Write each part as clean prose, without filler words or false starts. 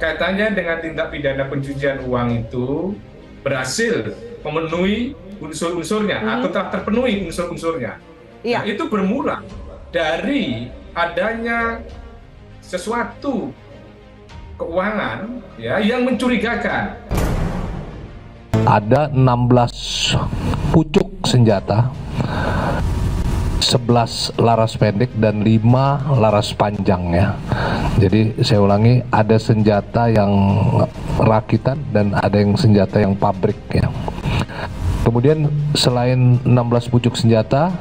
kaitannya dengan tindak pidana pencucian uang itu berhasil memenuhi unsur-unsurnya atau telah terpenuhi unsur-unsurnya. Nah, itu bermula dari adanya sesuatu keuangan ya yang mencurigakan. Ada 16 pucuk senjata, 11 laras pendek dan 5 laras panjang ya. Jadi saya ulangi, ada senjata yang rakitan dan ada yang senjata yang pabrik ya. Kemudian selain 16 pucuk senjata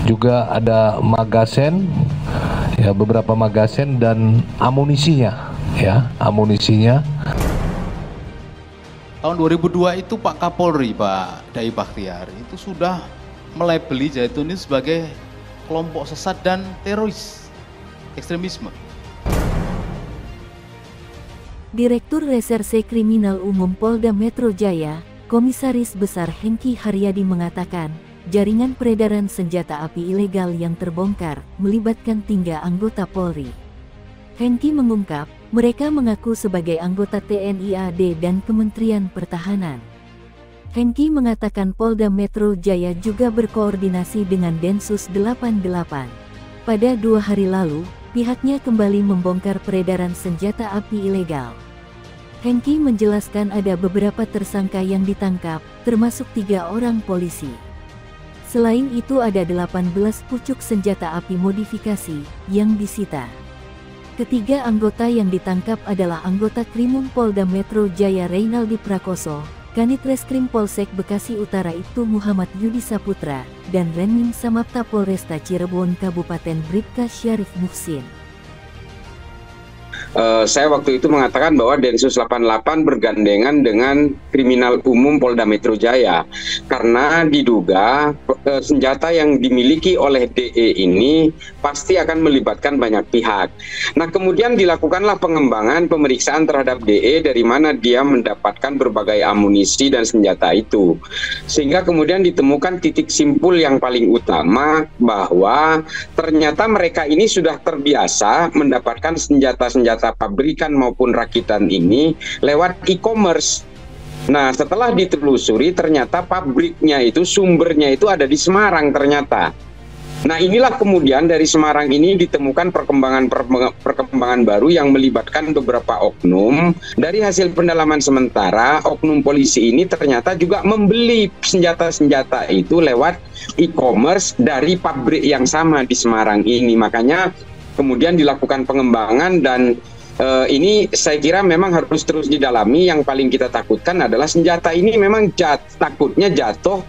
juga ada magazen ya, beberapa magazen dan amunisinya ya, amunisinya. Tahun 2002 itu Pak Kapolri, Pak Dai Bakhtiar, itu sudah melabeli Zaitun ini sebagai kelompok sesat dan teroris ekstremisme. Direktur Reserse Kriminal Umum Polda Metro Jaya, Komisaris Besar Hengki Haryadi mengatakan, jaringan peredaran senjata api ilegal yang terbongkar melibatkan 3 anggota Polri. Hengki mengungkap, mereka mengaku sebagai anggota TNI AD dan Kementerian Pertahanan. Hengki mengatakan Polda Metro Jaya juga berkoordinasi dengan Densus 88. Pada 2 hari lalu, pihaknya kembali membongkar peredaran senjata api ilegal. Hengki menjelaskan ada beberapa tersangka yang ditangkap, termasuk 3 orang polisi. Selain itu ada 18 pucuk senjata api modifikasi yang disita. Ketiga anggota yang ditangkap adalah anggota Krimum Polda Metro Jaya Reynaldi Prakoso, Kanit Reskrim Polsek Bekasi Utara Ibtu Muhammad Yudi Saputra, dan Renmin Samapta Polresta Cirebon Kabupaten Bribka Syarif Muhsin. Saya waktu itu mengatakan bahwa Densus 88 bergandengan dengan Kriminal Umum Polda Metro Jaya karena diduga senjata yang dimiliki oleh DE ini pasti akan melibatkan banyak pihak. Nah, kemudian dilakukanlah pengembangan pemeriksaan terhadap DE dari mana dia mendapatkan berbagai amunisi dan senjata itu. Sehingga kemudian ditemukan titik simpul yang paling utama bahwa ternyata mereka ini sudah terbiasa mendapatkan senjata-senjata pabrikan maupun rakitan ini lewat e-commerce. Nah, setelah ditelusuri ternyata pabriknya itu, sumbernya itu ada di Semarang ternyata. Nah, inilah kemudian dari Semarang ini ditemukan perkembangan baru yang melibatkan beberapa oknum. Dari hasil pendalaman sementara, oknum polisi ini ternyata juga membeli senjata-senjata itu lewat e-commerce dari pabrik yang sama di Semarang ini. Makanya kemudian dilakukan pengembangan dan ini saya kira memang harus terus didalami. Yang paling kita takutkan adalah senjata ini memang takutnya jatuh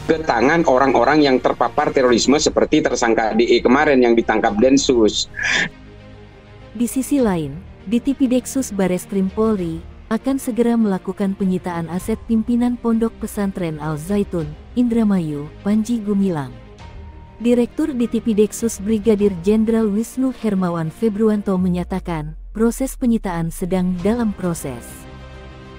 ke tangan orang-orang yang terpapar terorisme seperti tersangka DE kemarin yang ditangkap Densus. Di sisi lain, Ditipideksus Bareskrim Polri akan segera melakukan penyitaan aset pimpinan Pondok Pesantren Al Zaitun, Indramayu, Panji Gumilang. Direktur Ditipideksus Brigadir Jenderal Wisnu Hermawan Februanto menyatakan, proses penyitaan sedang dalam proses.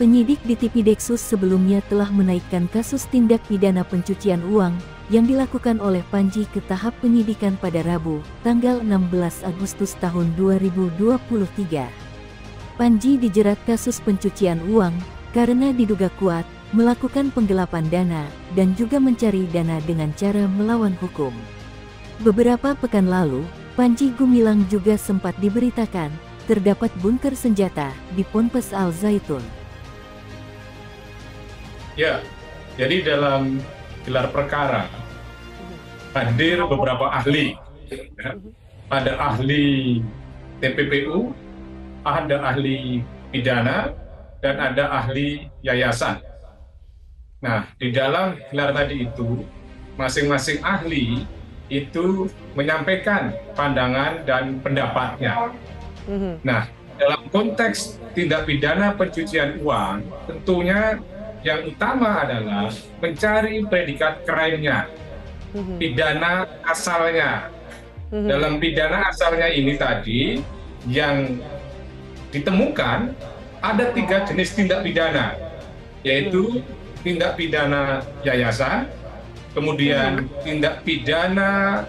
Penyidik Ditipideksus sebelumnya telah menaikkan kasus tindak pidana pencucian uang yang dilakukan oleh Panji ke tahap penyidikan pada Rabu, tanggal 16 Agustus tahun 2023. Panji dijerat kasus pencucian uang karena diduga kuat melakukan penggelapan dana dan juga mencari dana dengan cara melawan hukum. Beberapa pekan lalu, Panji Gumilang juga sempat diberitakan terdapat bunker senjata di Ponpes Al Zaitun. Ya, jadi dalam gelar perkara hadir beberapa ahli. Ada ahli TPPU, ada ahli pidana, dan ada ahli yayasan. Nah, di dalam gelar tadi itu, masing-masing ahli itu menyampaikan pandangan dan pendapatnya. Nah, dalam konteks tindak pidana pencucian uang, tentunya yang utama adalah mencari predikat crime-nya, pidana asalnya. Dalam pidana asalnya ini tadi, yang ditemukan ada 3 jenis tindak pidana, yaitu tindak pidana yayasan, kemudian tindak pidana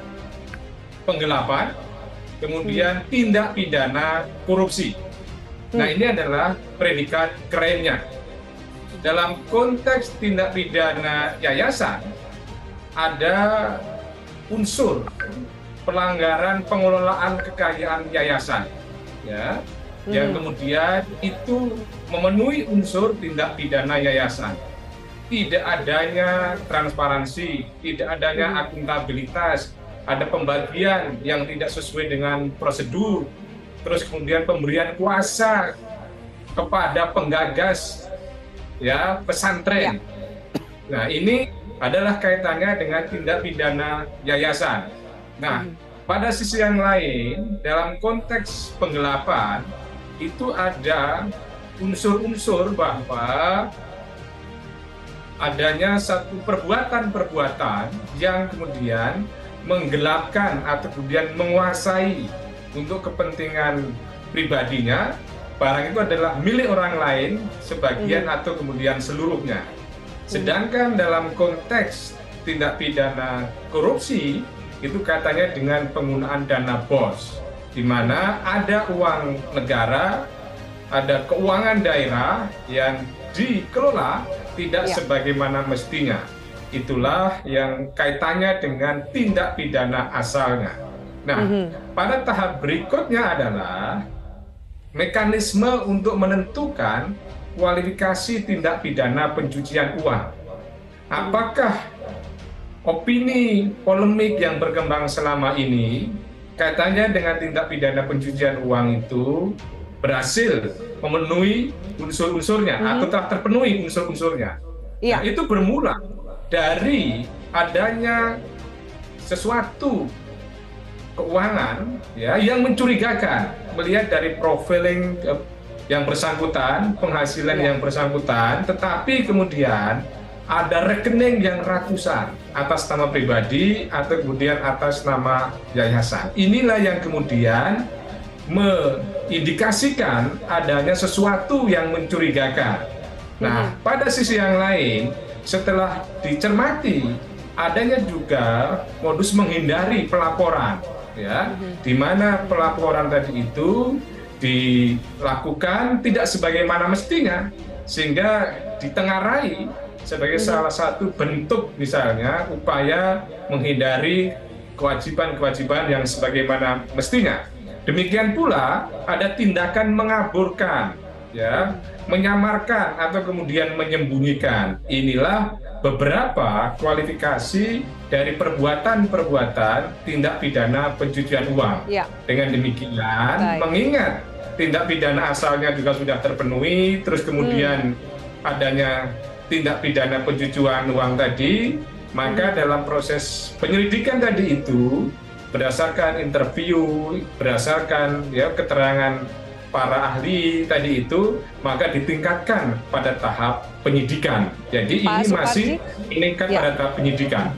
penggelapan, kemudian tindak pidana korupsi. Nah, ini adalah predikat kerennya. Dalam konteks tindak pidana yayasan, ada unsur pelanggaran pengelolaan kekayaan yayasan, ya, yang kemudian itu memenuhi unsur tindak pidana yayasan. Tidak adanya transparansi, tidak adanya akuntabilitas, ada pembagian yang tidak sesuai dengan prosedur, terus kemudian pemberian kuasa kepada penggagas, ya, pesantren. Nah, ini adalah kaitannya dengan tindak pidana yayasan. Nah, pada sisi yang lain, dalam konteks penggelapan itu ada unsur-unsur bahwa adanya satu perbuatan-perbuatan yang kemudian menggelapkan atau kemudian menguasai untuk kepentingan pribadinya, barang itu adalah milik orang lain sebagian atau kemudian seluruhnya. Sedangkan dalam konteks tindak pidana korupsi itu katanya dengan penggunaan dana BOS, di mana ada uang negara, ada keuangan daerah yang dikelola tidak sebagaimana mestinya. Itulah yang kaitannya dengan tindak pidana asalnya. Nah, pada tahap berikutnya adalah mekanisme untuk menentukan kualifikasi tindak pidana pencucian uang. Apakah opini polemik yang berkembang selama ini kaitannya dengan tindak pidana pencucian uang itu berhasil memenuhi unsur-unsurnya atau telah terpenuhi unsur-unsurnya? Nah, itu bermula dari adanya sesuatu keuangan, ya, yang mencurigakan melihat dari profiling yang bersangkutan, penghasilan yang bersangkutan, tetapi kemudian ada rekening yang ratusan atas nama pribadi atau kemudian atas nama yayasan. Inilah yang kemudian mengindikasikan adanya sesuatu yang mencurigakan. Nah, pada sisi yang lain, setelah dicermati, adanya juga modus menghindari pelaporan, ya, di mana pelaporan tadi itu dilakukan tidak sebagaimana mestinya, sehingga ditengarai sebagai salah satu bentuk misalnya upaya menghindari kewajiban-kewajiban yang sebagaimana mestinya. Demikian pula ada tindakan mengaburkan, ya, menyamarkan atau kemudian menyembunyikan. Inilah beberapa kualifikasi dari perbuatan-perbuatan tindak pidana pencucian uang. Dengan demikian, mengingat tindak pidana asalnya juga sudah terpenuhi, terus kemudian adanya tindak pidana pencucian uang tadi, maka dalam proses penyelidikan tadi itu, berdasarkan interview, berdasarkan, ya, keterangan para ahli tadi itu, maka ditingkatkan pada tahap penyidikan. Jadi ini masih meningkat pada tahap penyidikan.